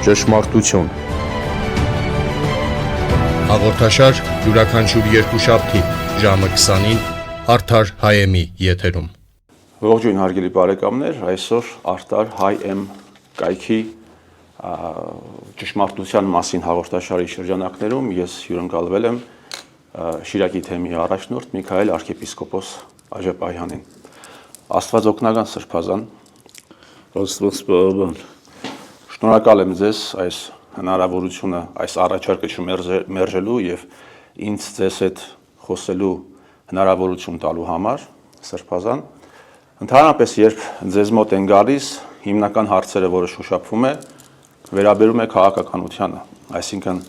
Ճշմարտություն։ Հաղորդաշար յուրաքանչյուր երկուշաբթի ժամը 20-ին Արդար Հայեմի եթերում։ Ողջույն հարգելի բարեկամներ, այսօր Արդար Հայեմ կայքի ճշմարտության մասին հաղորդաշարի շրջանակներում ես հյուրընկալվել եմ Շիրակի թեմի առաջնորդ Միքայել arczepiskopos Աջապահյանին։ Աստված օգնական Սրբազան։ Աստված պահապան։ Շնորհակալ եմ ձեզ այս հնարավորությունը, այս առաջարկը չմերժելու եւ ինձ ձեզ հետ խոսելու հնարավորություն տալու համար, Սրբազան։ Ընդհանրապես, երբ ձեզ մոտ են գալիս, հիմնական հարցերը, որը շոշափվում է, վերաբերում է քաղաքականությանը, այսինքն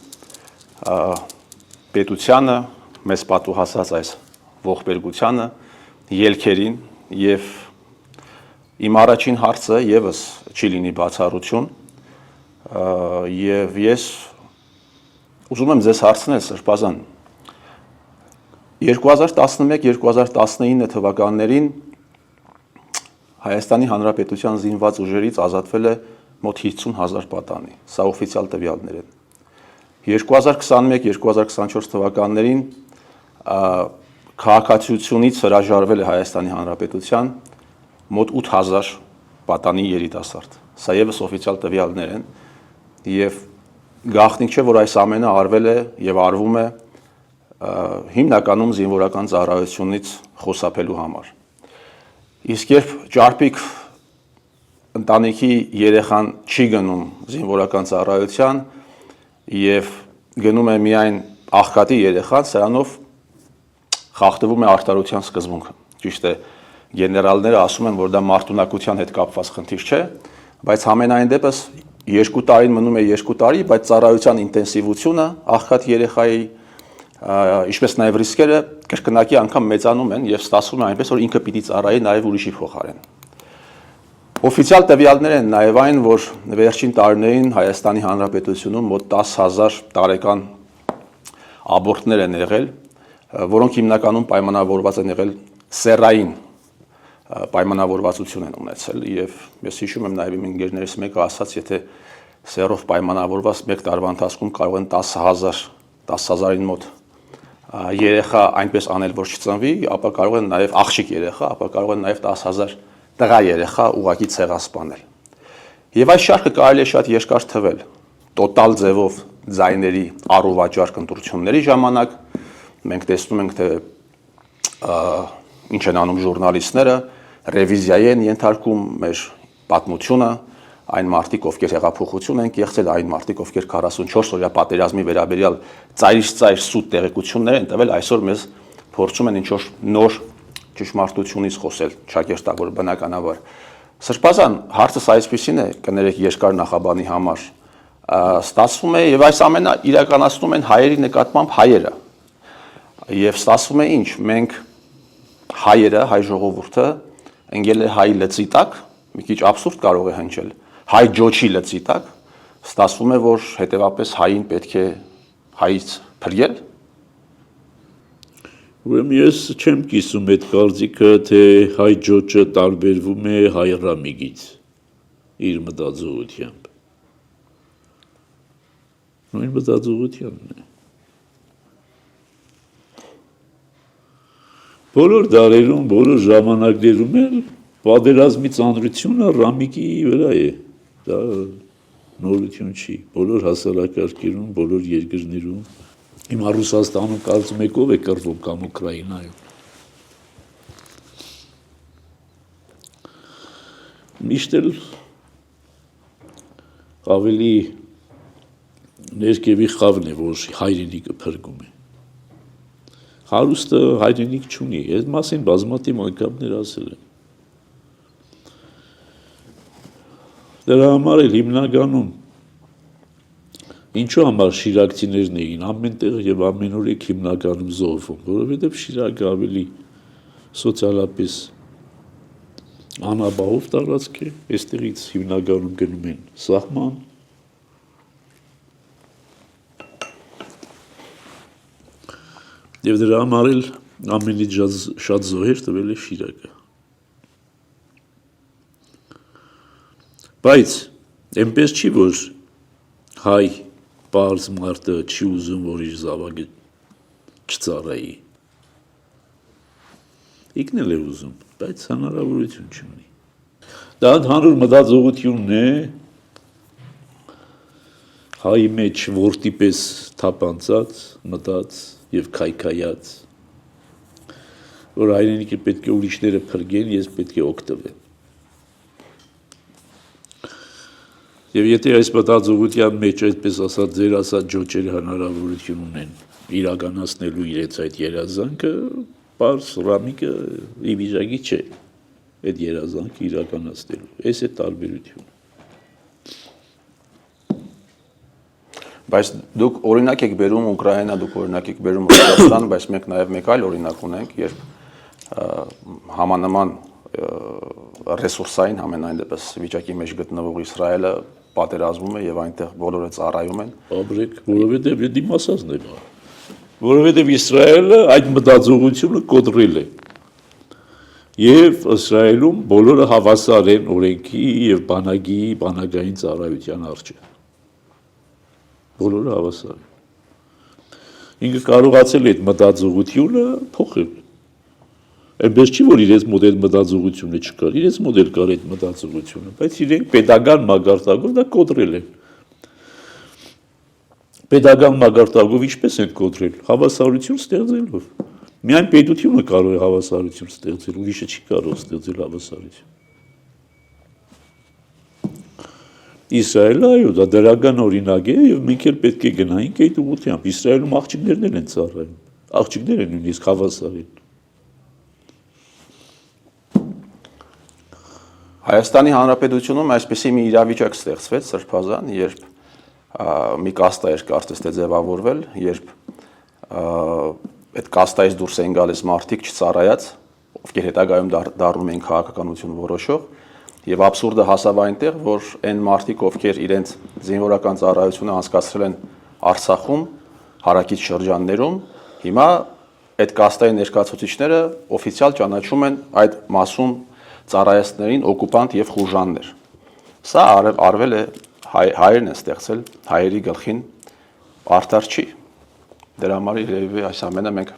պետությանը, մեզ պատուհասած այս ողբերգությանը, ելքերին եւ իմ առաջին հարցը եւս չի լինի բացառություն եւ ես ուզում եմ ձեզ հարցնել Սրբազան 2011-2019 թվականներին Հայաստանի Հանրապետության զինված ուժերից ազատվել է մոտ 50,000 պատանի, սա օֆիցիալ տվյալներ են։ 2021-2024 թվականներին քաղաքացիությունից հրաժարվել է Հայաստանի Հանրապետության մոտ 8,000 պատանի երիտասարդ։ Սա եւս օֆիցիալ տվյալներ են եւ գաղտնիք չէ, որ այս ամենը արվել է եւ արվում է հիմնականում զինվորական ծառայությունից խուսափելու համար։ Իսկ երբ ճարպիկ ընտանիքի երեխան չի գնում զինվորական ծառայության եւ գնում է միայն աղքատի երեխան, սրանով խախտվում է արդարության սկզբունքը։ Ճիշտ է, գեներալները ասում են, որ դա մարտունակության հետ կապված խնդիր չէ, բայց համենայն դեպս 2 տարին մնում է 2 տարի, բայց ծառայության ինտենսիվությունը աղքատ երեխայի, ինչպես նաև ռիսկերը կրկնակի անգամ մեծանում են եւ ստացվում է այնպես, որ ինքը պիտի ծառայի նաև ուրիշի փոխարեն։ Օֆիցիալ տվյալներ են նաև այն, որ վերջին տարիներին Հայաստանի Հանրապետությունում մոտ 10,000 տարեկան աբորտներ են եղել, որոնք հիմնականում պայմանավորված են եղել սեռային պայմանավորվածություն են ունեցել եւ ես հիշում եմ նաև իմ ընկերներից մեկը ասաց, եթե սեռով պայմանավորված 1 տարվա ընթացքում կարող են 10,000-ին մոտ երեխա այնպես անել, որ չծնվի, ապա կարող են նաև աղջիկ երեխա, ապա կարող են նաև 10,000 տղա երեխա ուղղակի ցեղասպանել։ Եվ այս շարքը կարելի է շատ երկար թվել, տոտալ ձևով ձայների առուվաճառ ընտրությունների ժամանակ մենք տեսնում ենք, թե ինչ են անում ժուրնալիստները, ռևիզիայի են ենթարկում մեր պատմությունը, այն մարդիկ, ովքեր հեղափոխություն են կեղծել, այն մարդիկ, ովքեր 44 օրյա պատերազմի վերաբերյալ ծայր սուտ տեղեկություններ են տվել, այսօր մեզ փորձում են ինչ-որ նոր ճշմարտությունից խոսել, ճակերտավոր բնականաբար։ Սրբազան, հարցս այսպեսին է, կներեք երկար նախաբանի համար, ստացվում է եւ այս ամենը իրականացնում են հայերի նկատմամբ հայերը։ Եվ ստացվում է ինչ, մենք հայերը, հայ ժողովուրդը ընկել է հայ լծի տակ, մի քիչ աբսուրդ կարող է հնչել, հայ ջոչի լծի տակ, ստացվում է, որ հետևապես հային պետք է հայից փրկել։ Ուրեմն ես չեմ կիսում այդ կարծիքը, թե հայ ջոչը տարբերվում է հայ ռամիկից իր մտածողությամբ։ Նույն մտածողությունն է։ Բոլոր դարերում, բոլոր ժամանակներում էլ պատերազմի ծանրությունը ռամիկի վրա է, դա նորություն չի, բոլոր հասարակարգերում, բոլոր երկրներում, հիմա Ռուսաստանում կարծում եք ով է կռվում կամ Ուկրաինայում։ Միշտ էլ ավելի ներքևի խավն է, որ հայրենիքը փրկում է։ Հարուստը հայրենիք չունի, այդ մասին բազմաթիվ անգամներ ասել եմ։ Դրա համար էլ հիմնականում ինչու համար շիրակցիներն էին ամենտեղ եւ ամեն օր եք հիմնականում զոհվում, որովհետեւ Շիրակը ավելի սոցիալապես անաբահով տարածք է, այստեղից հիմնականում գնում են սահման, եւ դրա համար էլ ամենից շատ զոհեր տվել է Շիրակը։ Բայց այնպես չի, որ հայ պարզ մարդը չի ուզում, որ իր զավակը չծառայի։ Ինքն էլ է ուզում, բայց հնարավորություն չունի։ Դա ընդհանուր մտածողությունն է, հայի մեջ որդի պես թափանցած, մտած և քայքայած, որ հայրենիքը պետք է ուրիշները փրկեն, ես պետք է օգտվեմ։ Եվ եթե այս մտածողության մեջ այդպես ասած ձեր ասած ջոջերը հնարավորություն ունեն իրականացնելու իրենց այդ երազանքը, պարզ Ռամիկը ի վիճակի չէ այդ երազանքը իրականացնելու։ Այս է տարբերությունը։ Բայց դուք օրինակ եք բերում Ուկրաինա, դուք օրինակ եք բերում Ռուսաստան, բայց մենք նաև մեկ այլ օրինակ ունենք, երբ համանման ռեսուրսային համենայն դեպս վիճակի մեջ գտնվող Իսրայելը պատերազմում է եւ այնտեղ բոլորը ծառայում են։ Ապրեք, որովհետեւ դիմասածն է բա։ Որովհետեւ Իսրայելը այդ մտածողությունը կոտրել է։ Եվ Իսրայելում բոլորը հավասար են օրենքի եւ բանակային ծառայության առջեւ։ Բոլորը հավասար են։ Ինքը կարողացել է այդ մտածողությունը փոխել։ Այնպես չի, որ իրենց մոտ այդ մտածողությունը չկար, իրենց մոտ էլ կար այդ մտածողությունը, բայց իրենք պետական մագարտակով դա կոտրել են։ Պետական մագարտակով ինչպես են կոտրել, հավասարություն ստեղծելով։ Միայն պետությունը կարող է հավասարություն ստեղծել, ուրիշը չի կարող ստեղծել հավասարություն։ Իսրայելը այո, դա դրական օրինակ է եւ մենք էլ պետք է գնայինք այդ ուղղությամբ։ Իսրայելում աղջիկներն են ծառայում, աղջիկները նույնիսկ հավասար են։ Հայաստանի Հանրապետությունում այսպեսի մի իրավիճակ ստեղծվեց սրբազան, երբ մի կաստա էր կարծես թե ձևավորվել, երբ այդ կաստայից դուրս են գալիս մարդիկ չծառայած, ովքեր հետագայում դառնում են քաղաքականություն որոշող, եւ աբսուրդը հասավ այնտեղ, որ այն մարդիկ, ովքեր իրենց զինվորական ծառայությունը անցկացրել են Արցախում, հարակից շրջաններում, հիմա այդ կաստայի ներկայացուցիչները օֆիցիալ ճանաչում են այդ մասում ծառայեցներին օկուպանտ եւ խուժաններ։ Սա արվել է հայերն են ստեղծել, հայերի գլխին արդար չի։ Դրա համար երևի այս ամենը մենք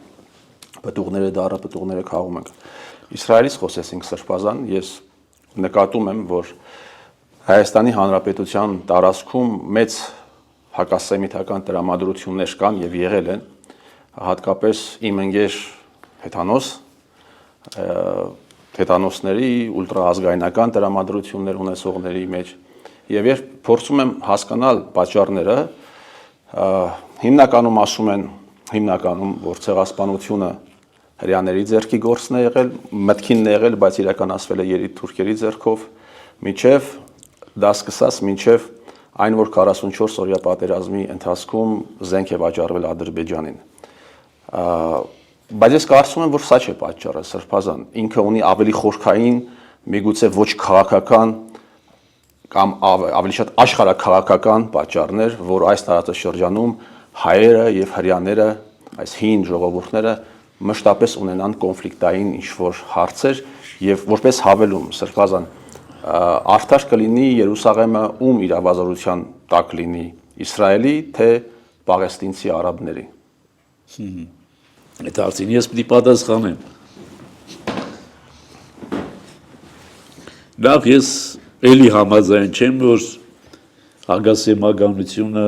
պտուղները քաղում ենք։ Իսրայելից խոսեցինք սրբազան, ես նկատում եմ, որ Հայաստանի Հանրապետության տարածքում մեծ հակասեմիտական տրամադրություններ կան եւ եղել են, հատկապես իմ ընկեր հեթանոսների ուլտրաազգայնական տրամադրություններ ունեցողների մեջ եւ երբ փորձում եմ հասկանալ պատճառները, հիմնականում ասում են, որ ցեղասպանությունը հрьяաների ձեռքի գործն է եղել, մտքինն է եղել, բայց իրականացվել է երիտթուրքերի ձեռքով, մինչև դա սկսած մինչև այն, որ 44 օրյա պատերազմի ընթացքում զենք է վաճառվել Ադրբեջանին։ Բայց ես կարծում եմ, որ սա չէ պատճառը, սրբազան, ինքը ունի ավելի խորքային, միգուցե ոչ քաղաքական կամ ավելի շատ աշխարհաքաղաքական պատճառներ, որ այս տարածաշրջանում հայերը եւ հрьяաները, այս հին ժողովուրդները մշտապես ունենան կոնֆլիկտային ինչ-որ հարցեր եւ որպես հավելում սրբազան արդար կլինի Երուսաղեմը ում իրավազորության տակ լինի Իսրայելի թե պաղեստինցի արաբների։ Այդ հարցին ես պիտի պատասխանեմ։ Լավ, ես էլի համաձայն չեմ, որ հագասեմականությունը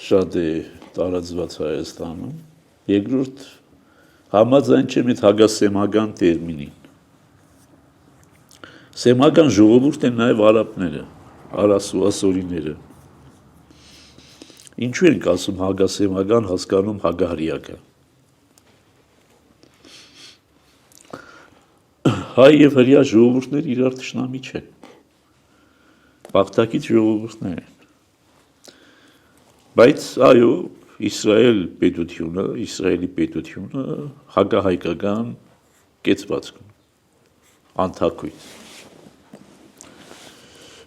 շատ է տարածված Հայաստանում։ Երկրորդ, համաձայն չեմ այդ հագասեմական տերմինին։ Սեմական ժողովուրդ են նաև արաբները, ասորիները։ Ինչու ենք ասում հագասեմական, հասկանում հագահրյակը։ Հայ եւ հրյա ժողովուրդներ իրար թշնամի չեն։ Բաղթակից ժողովուրդներ են։ Բայց այո, Իսրայելի պետությունը հակահայկական կեցվածք անթակույց։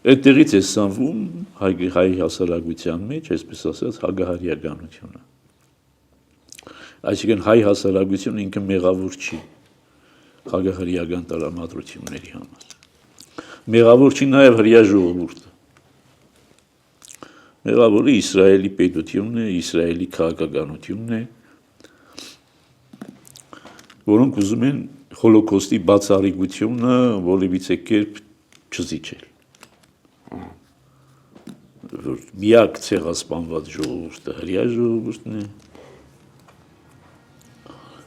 Այդտեղից է սնվում հայ հասարակության մեջ, այսպես ասած, հագահարյականությունը։ Այսինքն հայ հասարակությունը ինքը մեղավոր չի հագահարյական տրամադրությունների համար։ Մեղավոր չի նաև հրյա ժողովուրդը։ Մեղավորը Իսրայելի պետությունն է, Իսրայելի քաղաքականությունն է, որոնք ուզում են հոլոկոստի բացառիկությունը որևիցե կերպ չզիջել։ Որ միակ ցեղասպանված ժողովուրդը հրեա ժողովուրդն է,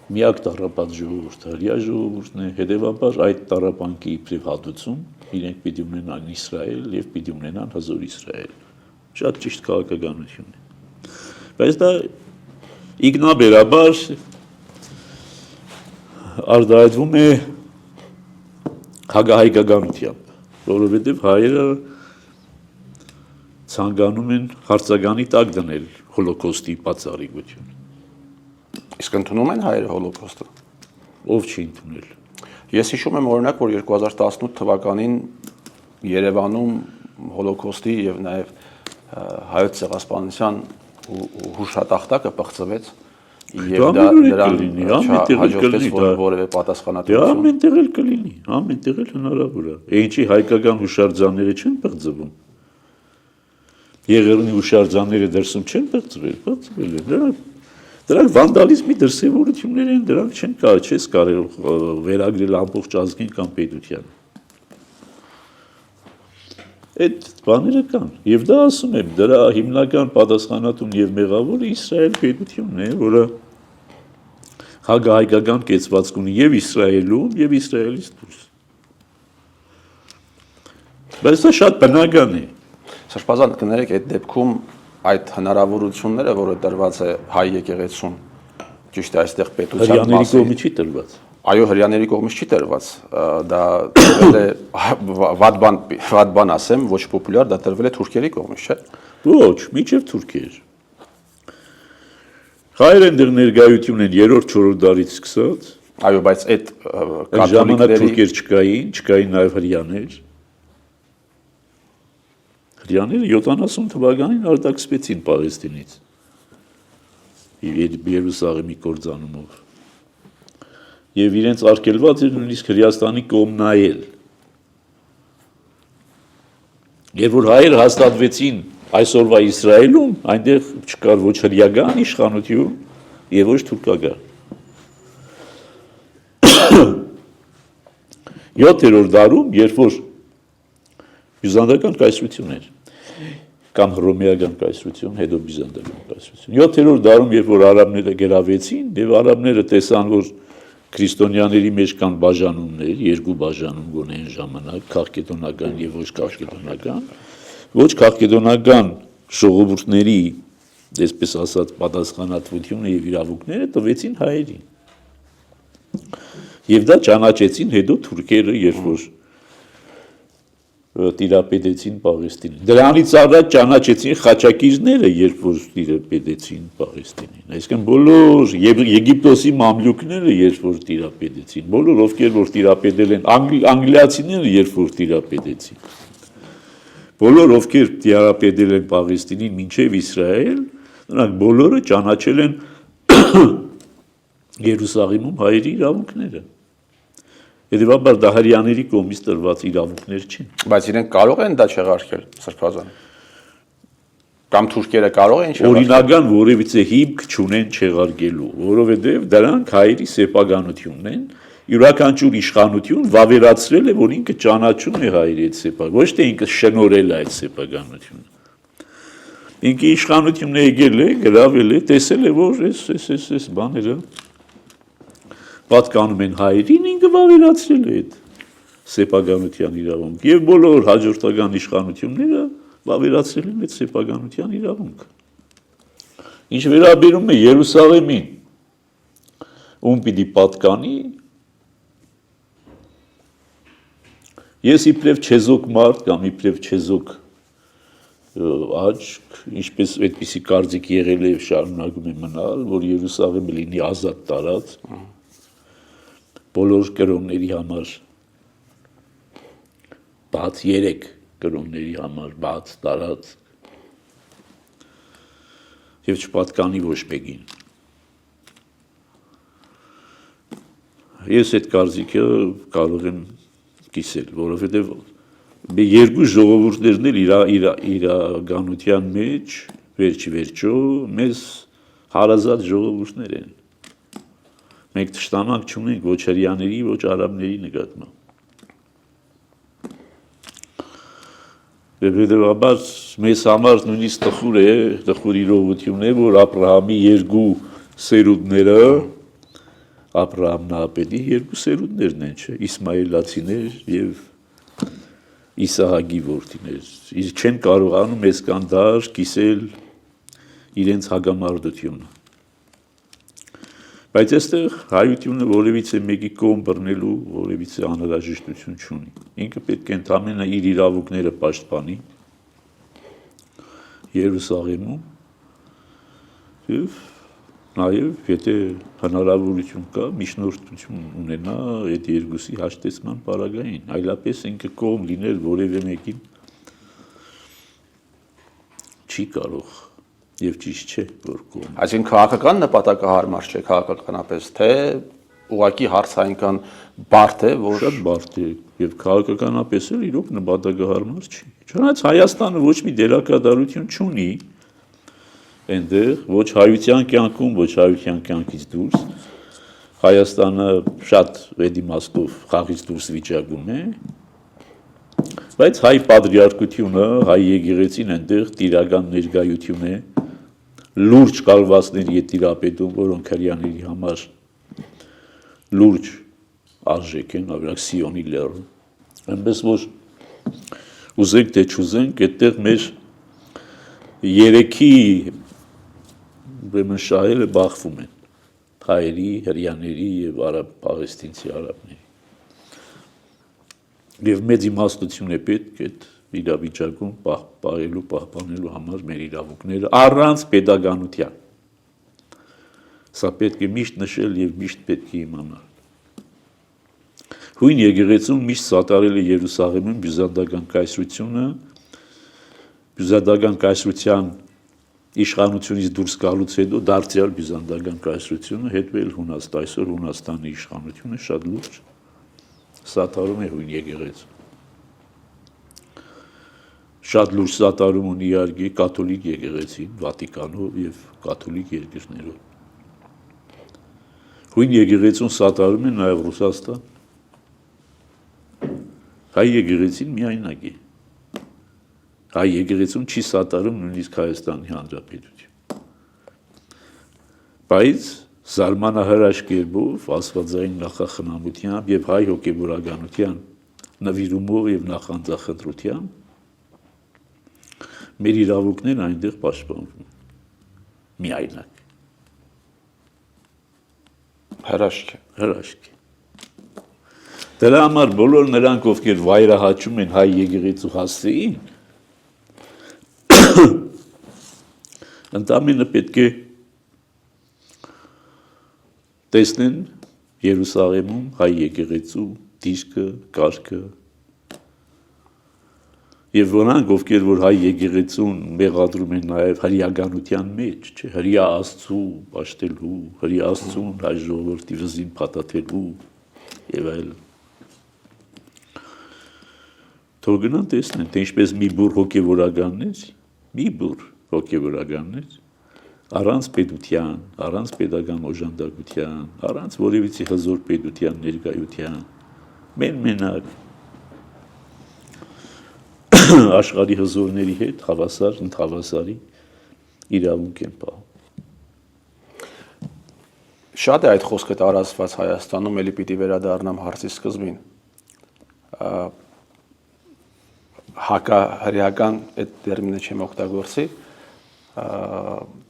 միակ տառապած ժողովուրդը հրեա ժողովուրդն է, հետևաբար այդ տառապանքի իբրև հատուցում իրենք պիտի ունենան Իսրայել եւ պիտի ունենան հզոր Իսրայել։ Շատ ճիշտ քաղաքականություն է։ Բայց դա իգնաբերաբար արտահայտվում է հակահայկականությամբ, որովհետև հայերը ցանկանում են հարցականի տակ դնել հոլոկոստի բացառիկությունը։ Իսկ ընդունում են հայերը հոլոկոստը։ Ով չի ընդունել։ Ես հիշում եմ օրինակ, որ 2018 թվականին Երևանում հոլոկոստի եւ նաեւ հայոց ցեղասպանության հուշատախտակը պղծվեց եւ դա դրան հաջորդեց որևէ պատասխանատվություն։ Ամեն տեղ էլ կլինի, ամեն տեղ էլ հնարավոր է։ Ինչի հայկական հուշարձանները չեն պղծվում։ Եղեռնի հուշարձանները դրսում չեն պղծվել են։ Դրանք վանդալիզմի դրսևորություններ են, դրանք չես կարող վերագրել ամբողջ ազգին կամ պետության։ Այդ բաները կան, եւ դա ասում եմ, դրա հիմնական պատասխանատուն եւ մեղավորը Իսրայել պետությունն է, որը հակահայկական կեցվածք ունի եւ Իսրայելում եւ Իսրայելից դուրս։ Բայց դա շատ բնական է։ Սրբազան կներեք այդ դեպքում այդ հնարավորությունները, որը տրված է հայ եկեղեցուն, ճիշտ է այստեղ պետության հрьяաների կողմից չի տրված։ Այո, հрьяաների կողմից չի տրված։ Դա տրվել է վատ բան ասեմ, ոչ պոպուլյար, դա տրվել է թուրքերի կողմից, չէ՞։ Ոչ, միջև թուրքեր։ Հայերեն դեռ ներկայություն են 3-4 դարից սկսած։ Այո, բայց այդ կաթոլիկների թուրքեր չկային նաև հрьяաներ։ Հрьяաները 70 թվականին արտաքսվեցին Պաղեստինից։ Երուսաղեմի կործանումով։ Եվ իրենց արգելված էր նույնիսկ Հրեաստանի կողմ նայել։ Երբ որ հայերը հաստատվեցին այսօրվա Իսրայելում, այնտեղ չկար ոչ հրեական իշխանություն եւ ոչ թուրքական։ 7-րդ դարում, երբ որ բյուզանդական կայսրություն էր, կամ հռոմեական կայսրություն, հետո բյուզանդական կայսրություն։ 7-րդ դարում, երբ որ արաբները գերավեցին, եւ արաբները տեսան, որ քրիստոնյաների մեջ կան բաժանումներ, երկու բաժանում գոնե այն ժամանակ, քաղաքեդոնական եւ ոչ քաղաքեդոնական, ոչ քաղաքեդոնական ժողովուրդների, այսպես ասած, պատասխանատվությունը եւ իրավունքները տվեցին հայերին։ Եվ դա ճանաչեցին հետո թուրքերը, երբ որ տիրապետեցին Պաղեստինին։ Դրանից առաջ ճանաչեցին խաչակիրները, երբ որ տիրապետեցին Պաղեստինին։ Այսինքն բոլոր Եգիպտոսի մամլուկները, երբ որ տիրապետեցին, բոլոր ովքեր որ տիրապետել են, անգլիացիները, երբ որ տիրապետեցին, բոլոր ովքեր տիրապետել են Պաղեստինին մինչև Իսրայել, նրանք բոլորը ճանաչել են Երուսաղեմում հայերի իրավունքները։ Հետևաբար դա հрьяաների կողմից տրված իրավունքներ չեն։ Բայց իրենք կարող են դա չեղարկել, Սրբազան։ Կամ թուրքերը կարող են չեղարկել։ Օրինական որևիցե հիմք չունեն չեղարկելու, որովհետև դրանք հայերի սեփականությունն են, յուրաքանչյուր իշխանություն վավերացրել է, որ ինքը ճանաչում է հայերի այդ սեփական, ոչ թե ինքը շնորհել է այդ սեփականությունը։ Ինքը իշխանությունն է եկել է, գրավել է, տեսել է, որ այս բաները պատկանում են հայերին, ինքը վավերացրել է այդ սեփականության իրավունք եւ բոլոր հաջորդական իշխանությունները վավերացրել են այդ սեփականության իրավունք։ Ինչ վերաբերում է Երուսաղեմին, ում պիտի պատկանի, ես իբրև չեզոք մարդ կամ իբրև չեզոք աչք, ինչպես այդպիսի կարծիք եղել է շարունակում է մնալ, որ Երուսաղեմը լինի ազատ տարածք բոլոր կրոնների համար բաց 3 կրոնների համար բաց տարած եւ չպատկանի ոչ մեկին։ Ես այդ կարծիքը կարող եմ կիսել, որովհետեւ երկու ժողովուրդներն էլ իրականության մեջ վերջո մեզ հարազատ ժողովուրդներ են։ Մենք թշնամանք չունենք ոչ հրեաների, ոչ արաբների նկատմամբ։ Հետևաբար մեզ համար նույնիսկ տխուր իրողություն է, որ Աբրահամի երկու սերունդները Աբրահամ նահապետի երկու սերունդներն են, չէ, իսմայելացիներ եւ Իսահակի որդիներ։ Չեն կարողանում այսքան դար կիսել իրենց հագամարտությունը։ Բայց այստեղ հայությունը որևիցե մեկի կողմ բռնելու որևիցե անհրաժեշտություն չունի։ Ինքը պետք է ընդամենը իր իրավունքները պաշտպանի Երուսաղեմում եւ նաեւ եթե հնարավորություն կա միջնորդություն ունենա այդ երկուսի հաշտեցման պարագային, այլապես ինքը կողմ լինել որևէ մեկին չի կարող եւ ճիշտ չէ որ կողմ։ Այսինքն քաղաքական նպատակահարմար չէ քաղաքականապես, թե ուղղակի հարցայինքան բարդ է, որ շատ բարդ է եւ քաղաքականապես էլ իրոք նպատակահարմար չի։ Չնայած Հայաստանը ոչ մի դերակատարություն չունի այնտեղ ոչ հայության կյանքում, ոչ հայության կյանքից դուրս Հայաստանը շատ վեդիմաստով խաղից դուրս վիճակում է, բայց հայ պատրիարքությունը, հայ եկեղեցին այնտեղ տիրական ներկայություն է, լուրջ կալվածների է տիրապետում, որոնք հրեաների համար լուրջ արժեք են, ավրակ Սիոնի լեռը, այնպես որ ուզենք թե չուզենք, այդտեղ մեր երեքի ուրեմն շահերը բախվում են հայերի, հրեաների եւ պաղեստինցի արաբների։ Եվ մեծ իմաստություն է պետք այդ իրավիճակում պահպանելու համար մեր իրավունքները առանց պետականության։ Սա պետք է միշտ նշել եւ միշտ պետք է իմանալ։ Հույն եկեղեցուն միշտ սատարել է Երուսաղեմում բյուզանդական կայսրությունը, բյուզանդական կայսրության իշխանությունից դուրս գալուց հետո դարձյալ բյուզանդական կայսրությունը հետվել Հունաստան, այսօր Հունաստանի իշխանությունը շատ լուրջ սատարում է հույն եկեղեցուն։ Շատ լուրջ սատարում ունի իհարկե կաթոլիկ եկեղեցին, Վատիկանով եւ կաթոլիկ երկրներով։ Հույն եկեղեցուն սատարում է նաեւ Ռուսաստան։ Հայ եկեղեցին միայնակ է։ Հայ եկեղեցուն չի սատարում նույնիսկ Հայաստանի Հանրապետություն։ Բայց զարմանահրաշ կերպով աստվածային նախախնամությամբ եւ հայ հոգեվորականության նվիրումով եւ նախանձախնդրությամբ մեր իրավունքներն այնտեղ պաշտպանվում են։ Միայնակ։ հրաշք է։ Հրաշք է։ Դրա համար բոլոր նրանք, ովքեր վայրահաչում են հայ եկեղեցու հասցեին, ընդամենը պետք է տեսնեն Երուսաղեմում հայ եկեղեցու դիրքը, կարգը եւ որանք, ովքեր որ հայ եկեղեցուն մեղադրում են նաեւ հրեականության մեջ, չէ, հրեա Աստծու պաշտելու, հրեա Աստծուն հայ ժողովրդի վզին փաթաթելու եւ այլն։ Թող գնան տեսնեն, թե ինչպես մի բուր հոգեվորականներ, առանց պետության, առանց պետական օժանդակության, առանց որևիցե հզոր պետության ներկայության, մենակ աշխարհի հզորների հետ ընդհավասարի իրավունք են պահում։ Շատ է այդ խոսքը տարածված Հայաստանում, էլի պիտի վերադառնամ հարցի սկզբին։ Հակահրեական այդ տերմինը չեմ օգտագործի,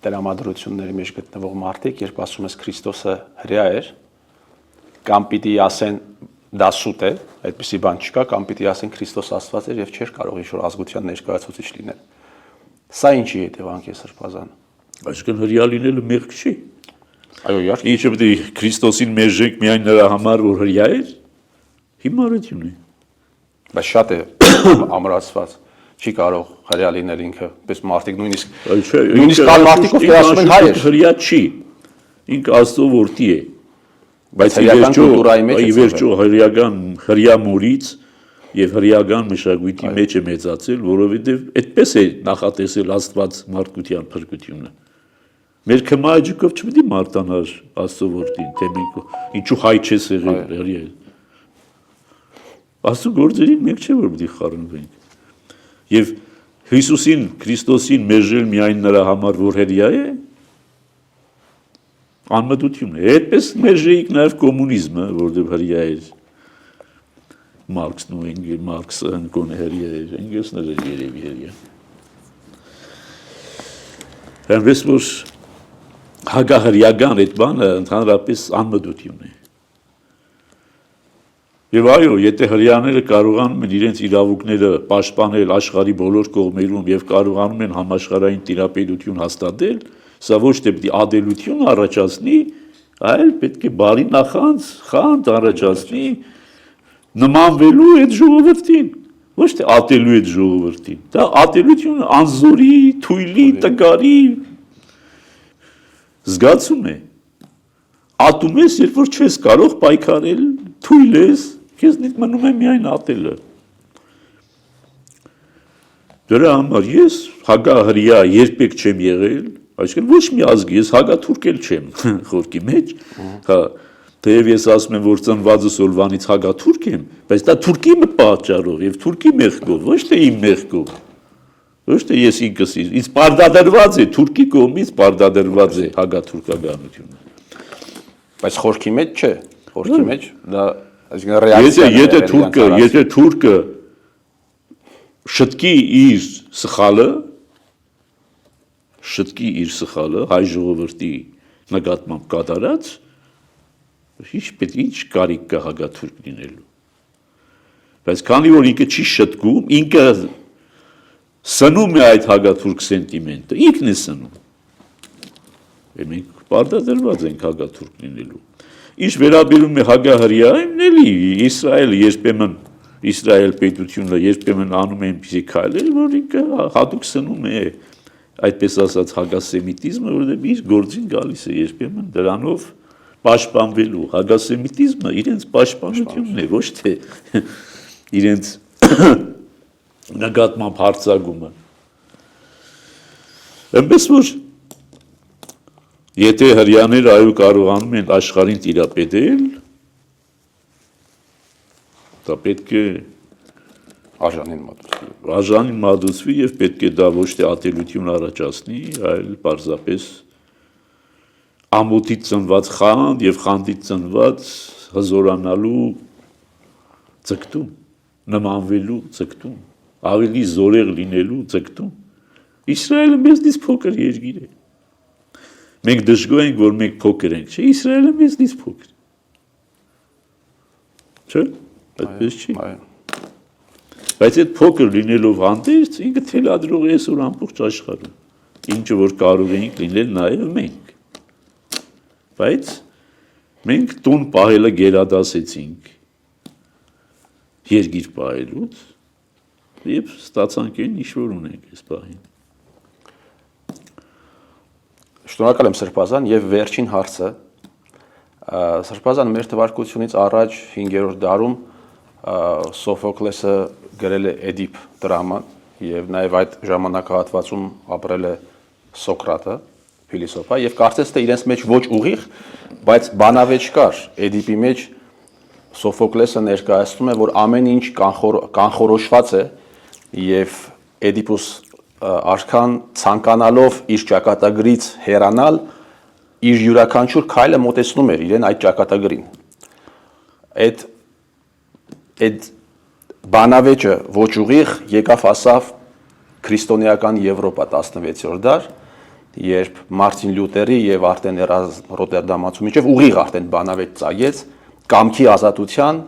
տրամադրությունների մեջ գտնվող մարդիկ, երբ ասում ես Քրիստոսը հրեա էր, կամ պիտի ասեն դա սուտ է, այդպիսի բան չկա, կամ պիտի ասեն Քրիստոս Աստված էր եւ չէր կարող ինչ-որ ազգության ներկայացուցիչ լինել։ Սա ինչի հետևանք է սրբազան։ Այսինքն հրեա լինելը մեղք չի։ Այո, իհարկե։ Ինչը պետք է Քրիստոսին մերժենք միայն նրա համար, որ հրեա էր, հիմարություն է։ Բայց շատ է ամրացված, չի կարող հրեա լինել ինքը, պես մարդիկ նույնիսկ կան մարդիկ, ովքեր ասում են հայ էր։ Հրեա չի, ինքը Աստծո որդի է, բայց ի վերջո հրեական հրեա մորից եւ հրեական մշակույթի մեջ է մեծացել, որովհետեւ այդպես է նախատեսել Աստված մարդկության փրկությունը։ Մեր քմայջիկով չպետք է մարտանար Աստծո որդին, թե մենք ինչու հայ չես եղել հրեա։ Աստծո գործերին մենք չէ որ պիտի խառնվենք։ Եվ Հիսուսին, Քրիստոսին մերժել միայն նրա համար, որ հրեա է, անմտություն է։ Այդպես մերժեիք նաև կոմունիզմը, որտեղ հրեա էր Մարքսն ու Մարքսը ընկոն հրեա էր, Էնգելսն էր երևի հրեա։ Այնպես որ հակահրեական այդ բանը ընդհանրապես անմտություն է։ Եվ այո, եթե հրեաները կարողանում են իրենց իրավունքները պաշտպանել աշխարհի բոլոր կողմերում եւ կարողանում են համաշխարհային տիրապետություն հաստատել, սա ոչ թե պիտի ադելություն առաջացնի, այլ պետք է բարի նախանձ, խանձ առաջացնի նմանվելու այդ ժողովրդին, ոչ թե ատելու այդ ժողովրդին։ Դա ատելությունը անզորի, թույլի, տկարի զգացում է։ Ատում ես, երբ որ չես կարող պայքարել, թույլ ես, քեզնից մնում է միայն ատելը։ Դրա համար ես հակահրեա երբեք չեմ եղել, այսինքն ոչ մի ազգի, ես հակաթուրք էլ չեմ խորքի մեջ, հա, թեև ես ասում եմ, որ ծնվածս օրվանից հակաթուրք եմ, բայց դա թուրքի պատճառով եւ թուրքի մեղքով, ոչ թե իմ մեղքով։ Ոչ թե ես ինքս ինձ պարտադրված է թուրքի կողմից պարտադրված է հակաթուրքականությունը։ Բայց խորքի մեջ չէ, խորքի մեջ դա այսինքն ռեակցիա է։ Եթե թուրքը շտկի իր սխալը հայ ժողովրդի նկատմամբ կատարած, ինչ կարիք կա հակաթուրք լինելու։ Բայց քանի որ ինքը չի շտկում, ինքը սնում է այդ հակաթուրք սենտիմենտը, ինքն է սնում։ Մենք պարտադրված ենք հակաթուրք լինելու։ Ինչ վերաբերում է հակահրեային, էլի Իսրայելը երբեմն Իսրայել պետությունը երբեմն անում է այնպիսի քայլեր, որ ինքը հատուկ սնում է այդպես ասած հակասեմիտիզմը, որովհետև իր գործին գալիս է երբեմն դրանով պաշտպանվելու։ Հակասեմիտիզմը իրենց պաշտպանությունն է, ոչ թե իրենց նկատմամբ հարձակումը։ Այնպես որ եթե հրեաները այո կարողանում են աշխարհին տիրապետել, դա պետք է արժանին մատուցվի եւ պետք է դա ոչ թե ատելություն առաջացնի, այլ պարզապես ամոթից ծնված խանդ եւ խանդից ծնված հզորանալու ցկտում, նմանվելու ցկտում, ավելի զորեղ լինելու ցկտում։ Իսրայելը մեզնից փոքր երկիր է։ Մենք դժգոհ ենք, որ մենք փոքր ենք, չէ՞, Իսրայելը մեզնից փոքր։ Չէ՞, այդպես չի։ Բայց այդ փոքր լինելով հանդերձ, ինքը թելադրող է այսօր ամբողջ աշխարհում, ինչը որ կարող էինք լինել նաև մենք։ Բայց մենք տուն պահելը գերադասեցինք երկիր պահելուց եւ ստացանք այն ինչ որ ունենք այս պահին։ Շնորհակալ եմ Սրբազան եւ վերջին հարցը Սրբազան մեր թվարկությունից առաջ 5-րդ դարում Սոֆոկլեսը գրել է Էդիպ դրաման եւ նաեւ այդ ժամանակահատվածում ապրել է Սոկրատը, փիլիսոփա եւ կարծես թե իրենց մեջ ոչ ուղիղ, բայց բանավեճ կար Էդիպի մեջ Սոֆոկլեսը ներկայացնում է, որ ամեն ինչ կանխորոշված է եւ Էդիպուս արքան ցանկանալով իր ճակատագրից հեռանալ, իր յուրաքանչյուր քայլը մոտեցնում էր իրեն այդ ճակատագրին։ Այդ բանավեճը ոչ ուղիղ եկավ ասավ քրիստոնեական Եվրոպա 16-րդ դար, երբ Մարտին Լյութերի եւ արդեն Ռոտերդամացու միջև ուղիղ արդեն բանավեճ ծագեց կամքի ազատության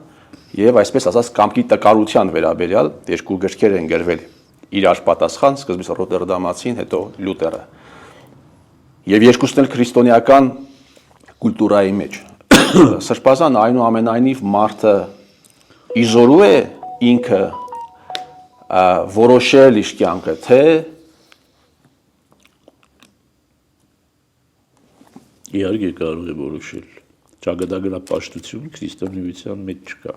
եւ այսպես ասած կամքի տկարության վերաբերյալ երկու գրքեր են գրվել իրար պատասխան, սկզբից Ռոտերդամացին, հետո Լյութերը։ Եվ երկուսն էլ քրիստոնեական կուլտուրայի մեջ։ Սրբազան այնուամենայնիվ մարդը իզորու է ինքը որոշել իր կյանքը, թե իհարկե կարող է որոշել։ Ճակատագրապաշտություն քրիստոնեության մեջ չկա։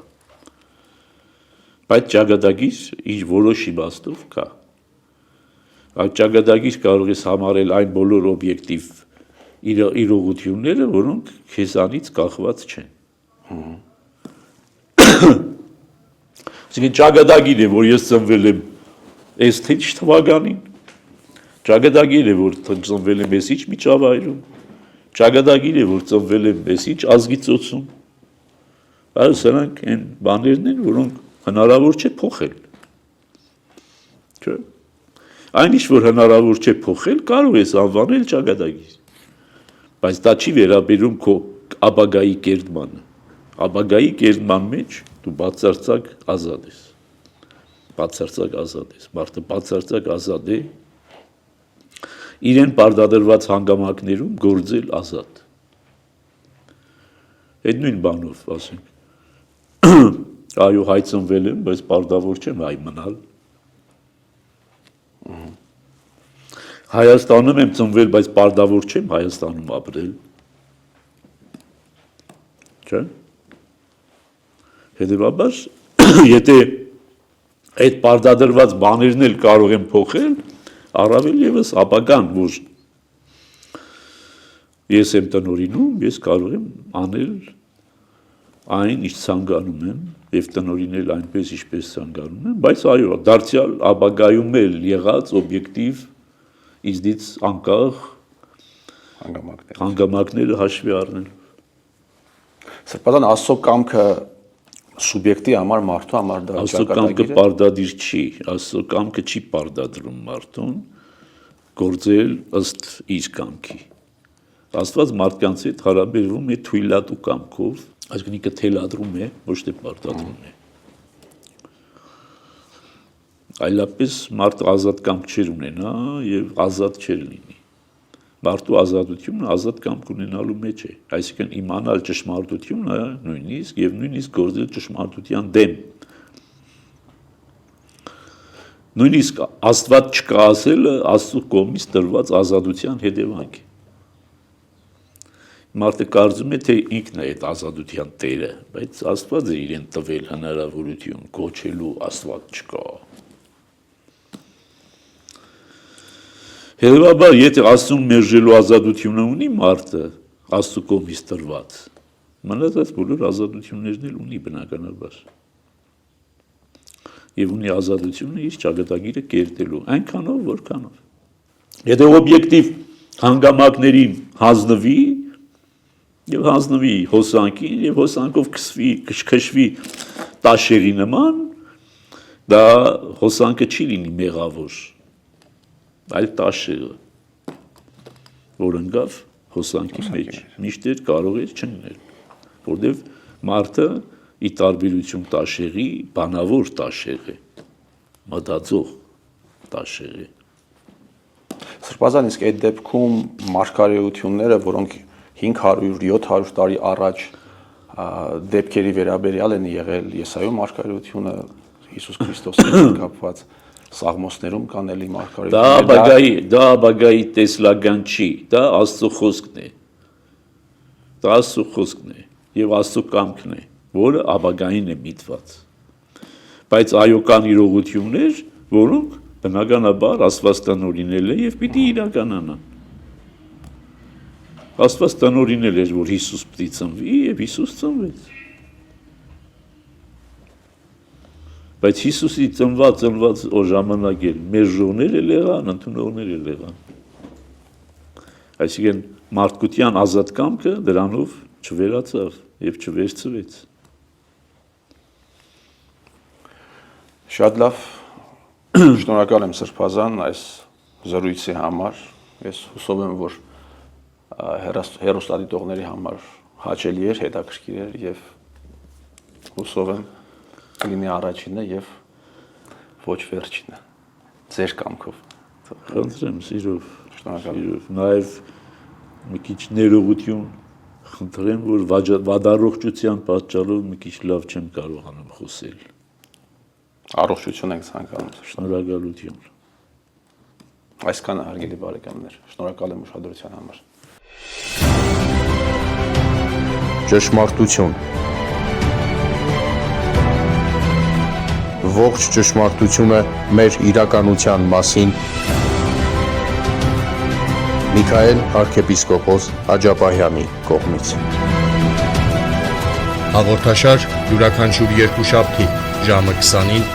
Բայց ճակատագիր իր որոշ իմաստով կա։ Այդ ճակատագիր կարող ես համարել այն բոլոր օբյեկտիվ իրողությունները, որոնք քեզանից կախված չեն։ Այսինքն ճակատագիր է, որ ես ծնվել եմ այս թե ինչ թվականին, ճակատագիր է, որ ծնվել եմ այս ինչ միջավայրում, ճակատագիր է, որ ծնվել եմ այս ինչ ազգի ծոցում, բայց սրանք այն բաներն են, որոնք հնարավոր չէ փոխել։ Չէ՞։ Այն ինչ որ հնարավոր չէ փոխել, կարող ես անվանել ճակատագիր։ Բայց դա չի վերաբերում քո ապագայի կերտմանը։ Ապագայի կերտման մեջ դու բացարձակ ազատ ես։ Բացարձակ ազատ ես։ Մարդը բացարձակ ազատ է իրեն պարտադրված հանգամանքներում գործել ազատ։ Այդ նույն բանով, ասենք, այո, հայ ծնվել եմ, բայց պարտավոր չեմ հայ մնալ։ Հայաստանում եմ ծնվել, բայց պարտավոր չեմ Հայաստանում ապրել։ Չէ՞։ Հետևաբար, եթե այդ պարտադրված բաներն էլ կարող եմ փոխել, առավել ևս ապագան, որ ես եմ տնօրինում, ես կարող եմ անել այն, ինչ ցանկանում եմ, եւ տնօրինել այնպես, ինչպես ցանկանում եմ, բայց այո, դարձյալ ապագայում էլ եղած օբյեկտիվ իզնից անկախ հանգամանքները հաշվի առնել։ Սրբազան Աստծո կամքը սուբյեկտի համար, մարդու համար դա Աստծո կամքը պարտադիր չի, Աստծո կամքը չի պարտադրում մարդուն գործել ըստ իր կամքի։ Աստված մարդկանց հետ հարաբերվում է թույլատու կամքով, այսինքն ինքը թելադրում է, ոչ թե պարտադրում է։ Այլապես մարդը ազատ կամք չէր ունենա եւ ազատ չէր լինի։ Մարդու ազատությունը ազատ կամք ունենալու մեջ է, այսինքն իմանալ ճշմարտությունը նույնիսկ եւ նույնիսկ գործել ճշմարտության դեմ։ Նույնիսկ Աստված չկա ասելը Աստծո կողմից տրված ազատության հետևանք է։ Մարդը կարծում է, թե ինքն է այդ ազատության տերը, բայց Աստված է իրեն տվել հնարավորություն կոչելու Աստված չկա։ Հետևաբար, եթե Աստծուն մերժելու ազատությունը ունի մարդը, Աստծո կողմից տրված, մնացած բոլոր ազատություններն էլ ունի բնականաբար։ Եվ ունի ազատությունը իր ճակատագիրը կերտելու, այնքանով, որքանով։ Եթե օբյեկտիվ հանգամանքներին հանձնվի, եւ հանձնվի հոսանքին, եւ հոսանքով քշվի տաշերի նման, դա հոսանքը չի լինի մեղավոր, այլ տաշերը, որ ընկավ հոսանքի մեջ, միշտ կարող էր չընկնել, որտեվ մարդը ի տարբերություն տաշերի, բանավոր տաշեր է, մտածող տաշեր է։ Սրբազան իսկ այդ դեպքում մարգարեությունները, որոնք 500-700 տարի առաջ դեպքերի վերաբերյալ են եղել Եսայու մարգարեությունը Հիսուս Քրիստոսի հետ կապված Սաղմոսներում կան էլի մարգարեություններ։ Դա ապագայի տեսլական չի, դա Աստծո խոսքն է։ Դա Աստծո խոսքն է եւ Աստծո կամքն է, որը ապագային է միտված։ Բայց այո կան իրողություններ, որոնք բնականաբար Աստված տնօրինել է եւ պիտի իրականանան։ Աստված տնօրինել էր, որ Հիսուս պիտի ծնվի եւ Հիսուս ծնվեց։ Բայց Հիսուսի ծնված ժամանակ էլ մերժողներ էլ եղան, ընդունողներ էլ եղան։ Այսինքն մարդկության ազատ կամքը դրանով չվերացավ եւ չվերցվեց։ Շատ լավ, շնորհակալ եմ Սրբազան այս զրույցի համար։ Ես հուսով եմ, որ հեռուստադիտողների համար հաճելի էր, հետաքրքիր էր եւ հուսով եմ լինի առաջինը եւ ոչ վերջինը ձեր կամքով։ Խնդրեմ սիրով, Շնորհակալ եմ։ Նաեւ մի քիչ ներողություն խնդրեմ, որ վադառողջության պատճառով մի քիչ լավ չեմ կարողանում խոսել։ Առողջություն ենք ցանկանում։ Շնորհակալություն։ Այսքանը հարգելի բարեկամներ, շնորհակալ եմ ուշադրության համար։ Ճշմարտություն ողջ ճշմարտությունը մեր իրականության մասին Միքայել arczepiskopos Աջապահյանի կողմից։ Հաղորդաշար յուրաքանչյուր երկուշաբթի ժամը 20-ին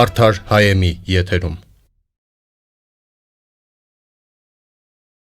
Արդար Հայեմի եթերում։